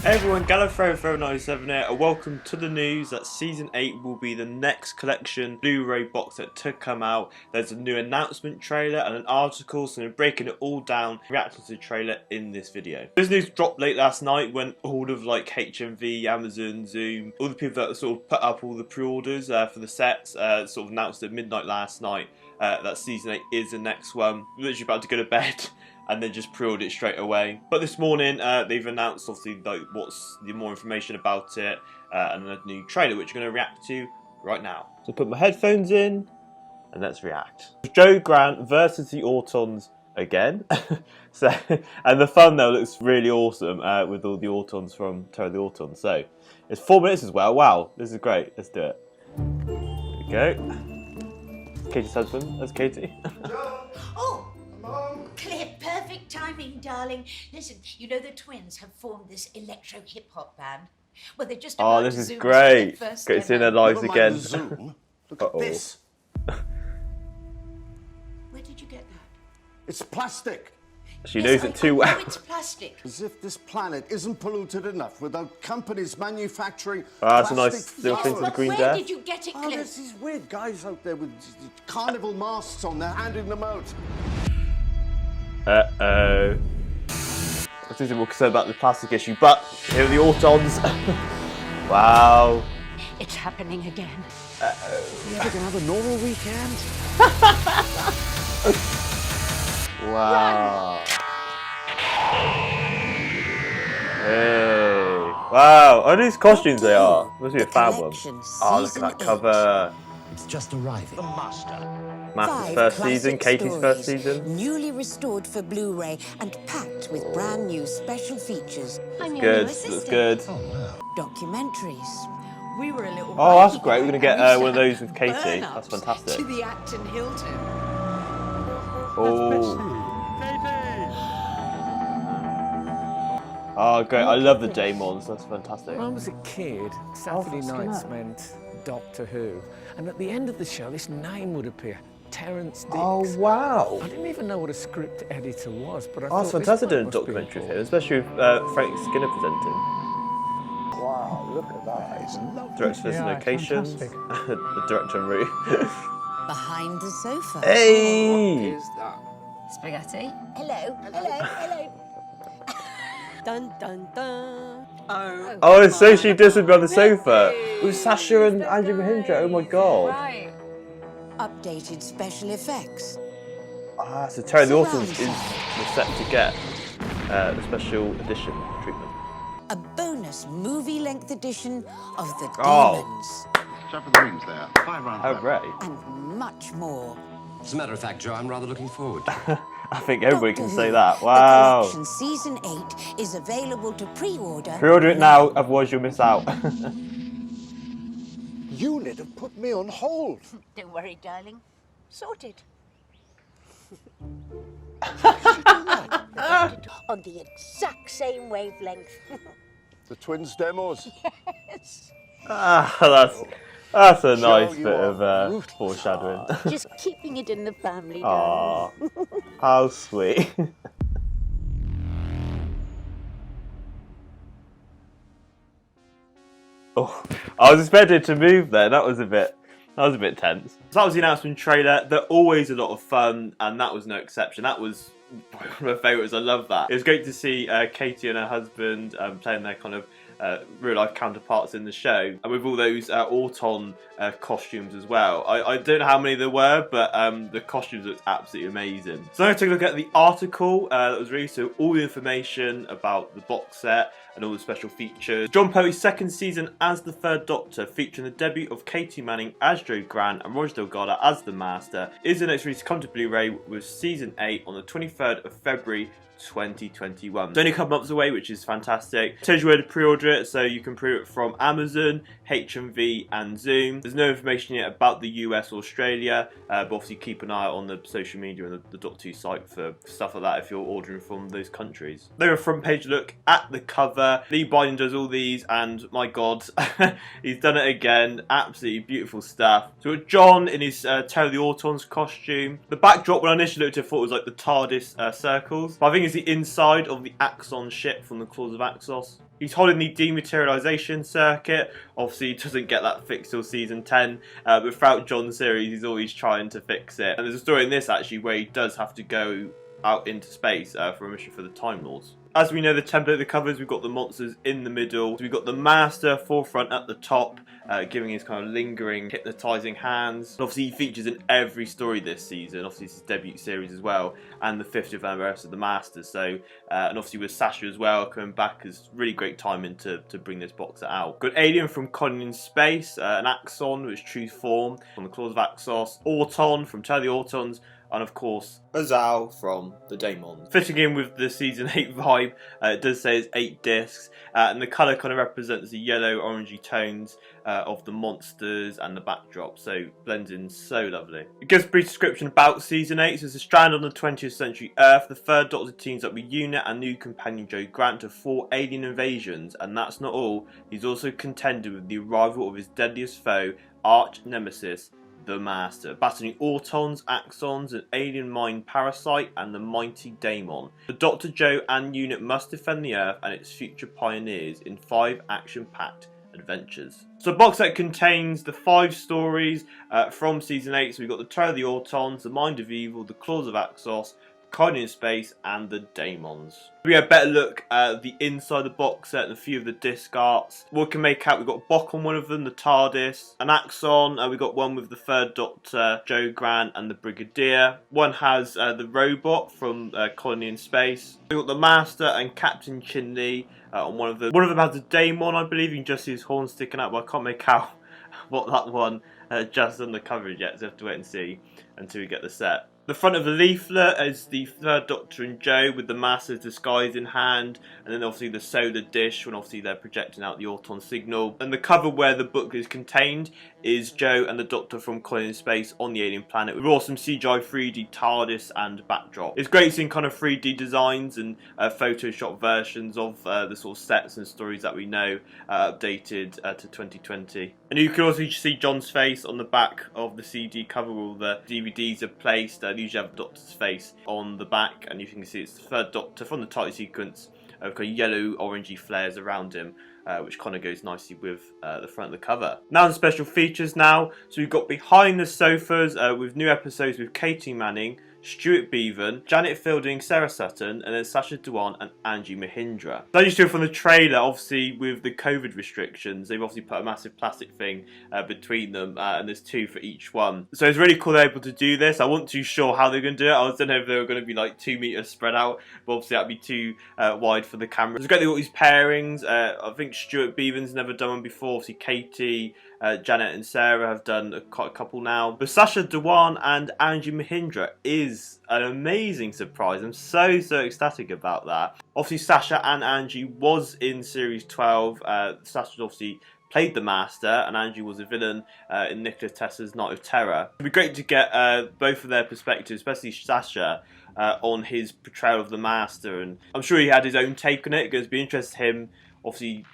Hey everyone, Gallifrey97 here, and welcome to the news that Season 8 will be the next collection Blu-ray box set to come out. There's a new announcement trailer and an article, so I'm breaking it all down, reacting to the trailer in this video. This news dropped late last night when all of like HMV, Amazon, Zoom, all the people that sort of put up all the pre-orders for the sets sort of announced at midnight last night that Season 8 is the next one. We're literally about to go to bed and then just pre-ordered it straight away. But this morning they've announced obviously like what's the more information about it and a new trailer which we're going to react to right now. So put my headphones in and let's react. Joe Grant versus the Autons again. And the thumbnail looks really awesome with all the Autons from Terror of the Autons. So it's 4 minutes as well. Wow, this is great. Let's do it. Here we go. Katie's husband. That's Katie. Oh! Clear, perfect timing, darling. Listen, you know the twins have formed this electro hip hop band. Well, they're just about this to is zoom great. to their first Get to see demo. their lives Never again. mind the Zoom. Look at this. Where did you get that? It's plastic. She knows it too well. Oh, it's plastic. As if this planet isn't polluted enough without companies manufacturing That's a plastic nice little thing to the But green where there. did you get it, Oh, Cliff? there's these weird guys out there with carnival masks on. They're handing them out. Uh-oh. I think they're more concerned about the plastic issue, but here are the Autons. Wow. It's happening again. You ever gonna have a normal weekend? Wow. Hey. Wow. Are these costumes they are? Must be a fan one. Oh, look at that cover. It's just arriving. The Master's first season, Katie's first season. Newly restored for Blu-ray and packed with brand new special features. Good. Looks good. Documentaries. We were a little. Oh, that's wacky great. We're going to and get we one of sat those with Katie. burn-ups That's fantastic. To the Acton Hilton. Oh. Oh, great. I love the Daemons. That's fantastic. When I was a kid, Saturday nights meant Doctor Who. And at the end of the show, this name would appear. Terence Dix. Oh, wow. I didn't even know what a script editor was, but I Oh, thought it's fantastic this doing a must be documentary of him, important. especially with Frank Skinner presenting. Wow, look at that. It's lovely. Director of locations, the director en route. Behind the sofa. Hey! Spaghetti. Hello, hello, hello. Dun dun dun. Oh, it's so she does it on the sofa with Sasha and Andrew Mahindra. Oh my god. Right. Updated special effects. Ah, so Terry the Autons is set to get the special edition treatment. A bonus movie-length edition of The Oh. Demons. Shove for the rings there. 5 rounds Oh, left. right. And much more. As a matter of fact, Joe, I'm rather looking forward to it. I think everybody can Doctor say Who, that. The Wow. collection Season 8 is available to pre-order. Pre-order it now, otherwise you'll miss out. Unit have put me on hold. Don't worry, darling. Sorted. On the exact same wavelength. The twins demos. That's a nice you bit are of ruthless. foreshadowing. Just keeping it in the family, darling. Aww, how sweet. Oh, I was expecting to move there. That was a bit tense. So that was the announcement trailer. They're always a lot of fun, and that was no exception. That was one of my favourites. I love that. It was great to see Katie and her husband playing their kind of real life counterparts in the show, and with all those Auton costumes as well. I don't know how many there were, but the costumes looked absolutely amazing. So I'm going to take a look at the article that was released, so all the information about the box set and all the special features. John Pertwee's second season as the Third Doctor, featuring the debut of Katie Manning as Joe Grant and Roger Delgado as the Master, is the next release to come to Blu-ray with Season 8 on the 23rd of February 2021. It's only a couple months away, which is fantastic. It tells you where to pre-order it, so you can pre-order it from Amazon, HMV and Zoom. There's no information yet about the US or Australia, but obviously keep an eye on the social media and the Doctor Who site for stuff like that if you're ordering from those countries. Then a front page look at the cover. Lee Biden does all these, and my god, he's done it again. Absolutely beautiful stuff. So we've got John in his Terror of the Autons costume. The backdrop, when I initially looked at it, I thought it was like the TARDIS circles, but I think it's the inside of the Axon ship from the Claws of Axos. He's holding the dematerialization circuit. Obviously, he doesn't get that fixed till season 10, but throughout John's series, he's always trying to fix it. And there's a story in this actually where he does have to go out into space for a mission for the Time Lords. As we know, the template of the covers, we've got the monsters in the middle. So we've got the Master forefront at the top, giving his kind of lingering, hypnotising hands. And obviously, he features in every story this season. Obviously, it's his debut series as well, and the 50th anniversary of the Master. So, and obviously with Sasha as well coming back, is really great timing to bring this box set out. Got Alien from Colony in Space, an Axon with its true form from the Claws of Axos, Auton from Tell the Autons, and of course, Azal from the Daemons. Fitting in with the season 8 vibe, it does say it's 8 discs, and the colour kind of represents the yellow orangey tones of the monsters and the backdrop, so blends in so lovely. It gives a brief description about season 8. So it's a strand on the 20th century Earth. The third Doctor teams up with UNIT and new companion Joe Grant to 4 alien invasions, and that's not all. He's also contended with the arrival of his deadliest foe, arch nemesis, the Master, battling Autons, Axons, an alien mind parasite, and the mighty Daemon. The Dr. Joe and UNIT must defend the Earth and its future pioneers in 5 action-packed adventures. So the box set contains the 5 stories from season 8. So we've got the Terror of the Autons, the Mind of Evil, the Claws of Axos, Colony in Space, and the Daemons. We have a better look at the inside the box set and a few of the disc arts. What we can make out, we've got Bok on one of them, the TARDIS, an Axon, we've got one with the third Doctor, Joe Grant, and the Brigadier. One has the robot from Colony in Space. We've got the Master and Captain Chin-Li on one of them. One of them has a Daemon, I believe. You can just see his horn sticking out, but I can't make out what that one just on the coverage yet, so we have to wait and see until we get the set. The front of the leaflet is the third Doctor and Joe with the Master's disguise in hand, and then obviously the solar dish when obviously they're projecting out the Auton signal. And the cover where the book is contained is Joe and the Doctor from Colony in Space on the alien planet with awesome CGI 3D TARDIS and backdrop. It's great seeing kind of 3D designs and Photoshop versions of the sort of sets and stories that we know updated to 2020. And you can also see John's face on the back of the CD cover where all the DVDs are placed. You usually have the Doctor's face on the back, and you can see it's the third Doctor from the title sequence with kind of yellow orangey flares around him, which kind of goes nicely with the front of the cover. Now the special features now. So we've got Behind the Sofas with new episodes with Katie Manning, Stuart Bevan, Janet Fielding, Sarah Sutton, and then Sacha Dhawan and Angie Mahindra. So you see from the trailer, obviously with the COVID restrictions, they've obviously put a massive plastic thing between them, and there's 2 for each one. So it's really cool they're able to do this. I wasn't too sure how they're going to do it. I don't know if they were going to be like 2 meters spread out, but obviously that'd be too wide for the camera. It's great they've got these pairings. I think Stuart Bevan's never done one before. Obviously Katie, Janet and Sarah have done quite a couple now. But Sacha Dhawan and Angie Mahindra is an amazing surprise. I'm so ecstatic about that. Obviously Sacha and Angie was in series 12. Sacha obviously played the Master, and Angie was a villain in Nikola Tesla's Night of Terror. It'd be great to get both of their perspectives, especially Sacha, on his portrayal of the Master, and I'm sure he had his own take on it. It's be interesting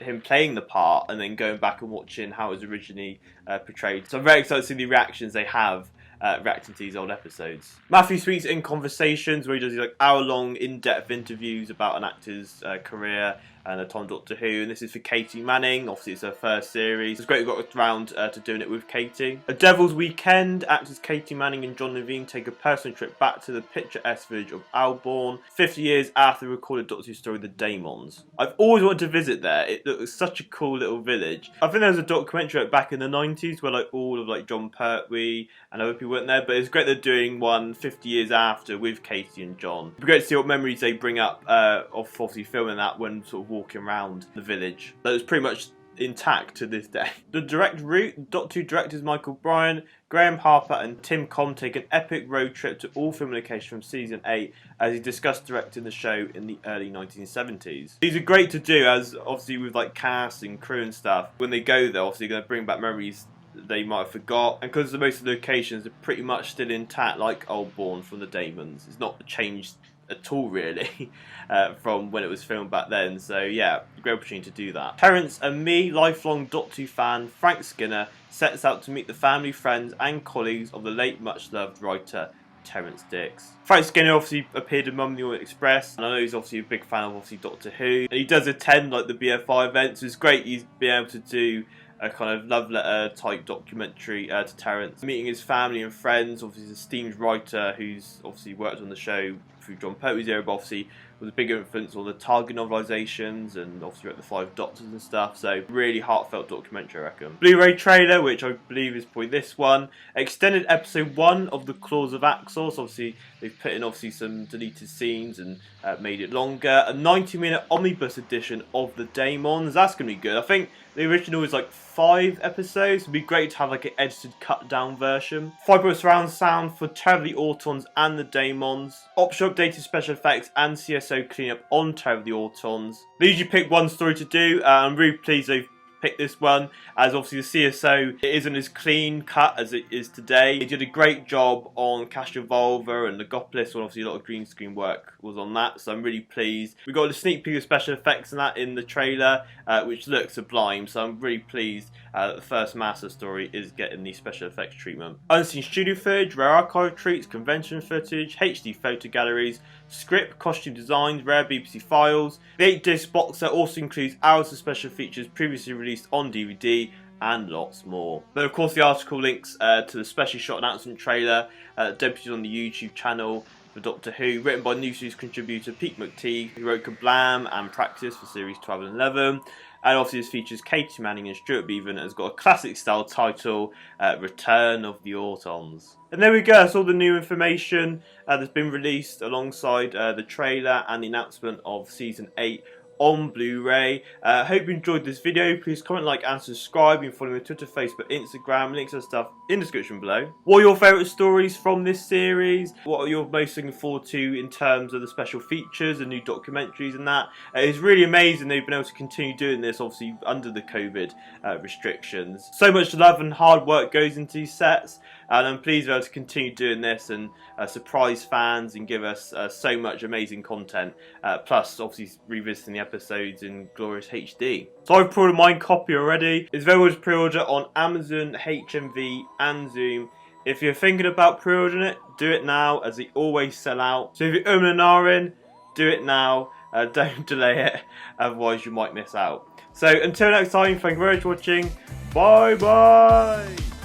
him playing the part and then going back and watching how it was originally portrayed. So I'm very excited to see the reactions they have reacting to these old episodes. Matthew Sweet's in Conversations, where he does these like hour-long in-depth interviews about an actor's career and a Tom Doctor Who, and this is for Katie Manning. Obviously it's her first series. It's great we got around to doing it with Katie. A Devil's Weekend, actors Katie Manning and John Levine take a personal trip back to the picturesque village of Albourne, 50 years after the recorded Doctor Who story The Daemons. I've always wanted to visit there. It looks such a cool little village. I think there was a documentary back in the 90s where like all of like John Pertwee and other people went there, but it's great they're doing one 50 years after with Katie and John. It'd be great to see what memories they bring up of obviously filming that when sort of walking around the village. That was pretty much intact to this day. The direct route, Doctor Who directors Michael Bryan, Graham Harper and Tim Com take an epic road trip to all film locations from season 8 as he discussed directing the show in the early 1970s. These are great to do, as obviously with like cast and crew and stuff, when they go there obviously going to bring back memories they might have forgot, and because most of the locations are pretty much still intact, like Albourne from the Daemons, it's not changed at all really from when it was filmed back then. So yeah, great opportunity to do that. Terence and me, lifelong Doctor Who fan Frank Skinner, sets out to meet the family, friends and colleagues of the late much loved writer Terrence Dicks. Frank Skinner obviously appeared in Mum and the Orient Express, and I know he's obviously a big fan of obviously Doctor Who. And he does attend like the BFI events, so it's great he's been able to do a kind of love letter type documentary to Terrence. Meeting his family and friends, obviously he's an esteemed writer who's obviously worked on the show through John Pertwee's era, but obviously was a big influence on the Target novelisations and obviously wrote the Five Doctors and stuff, so really heartfelt documentary I reckon. Blu-ray trailer, which I believe is probably this one. Extended episode 1 of The Claws of Axos, obviously they've put in obviously some deleted scenes and made it longer. A 90-minute omnibus edition of The Daemons, that's going to be good. I think the original is like 5 episodes, it'd be great to have like an edited cut down version. 5 surround sound for Terror of the Autons and The Daemons. Optional updated special effects and CSO cleanup on Terror of the Autons. They usually pick one story to do, I'm really pleased they've picked this one, as obviously the CSO it isn't as clean cut as it is today. They did a great job on Castrovalva and Legopolis, and obviously a lot of green screen work was on that, so I'm really pleased. We got a sneak peek of special effects and that in the trailer, which looks sublime, so I'm really pleased that the first Master story is getting the special effects treatment. Unseen studio footage, rare archive treats, convention footage, HD photo galleries, script, costume designs, rare BBC files. The 8-disc box set also includes hours of special features previously released on DVD and lots more. But of course the article links to the specially shot announcement trailer debuted on the YouTube channel for Doctor Who, written by New Series contributor Pete McTeague, who wrote Kablam and Practice for series 12 and 11. And obviously this features Katie Manning and Stuart Beavan, and has got a classic style title, Return of the Autons. And there we go, that's all the new information that's been released alongside the trailer and the announcement of Season 8 on Blu-ray. Hope you enjoyed this video. Please comment, like and subscribe. You can follow me on Twitter, Facebook, Instagram, links and stuff in the description below. What are your favourite stories from this series? What are you most looking forward to in terms of the special features and new documentaries and that? It's really amazing they've been able to continue doing this, obviously under the COVID restrictions. So much love and hard work goes into these sets, and I'm pleased to be able to continue doing this and surprise fans and give us so much amazing content, plus obviously revisiting the episodes in glorious HD. So I've pre-ordered my copy already. It's available to pre-order on Amazon, HMV and Zoom. If you're thinking about pre-ordering it, do it now, as they always sell out. So if you're and ahhing, do it now. Don't delay it, otherwise you might miss out. So until next time, thank you very much for watching. Bye bye!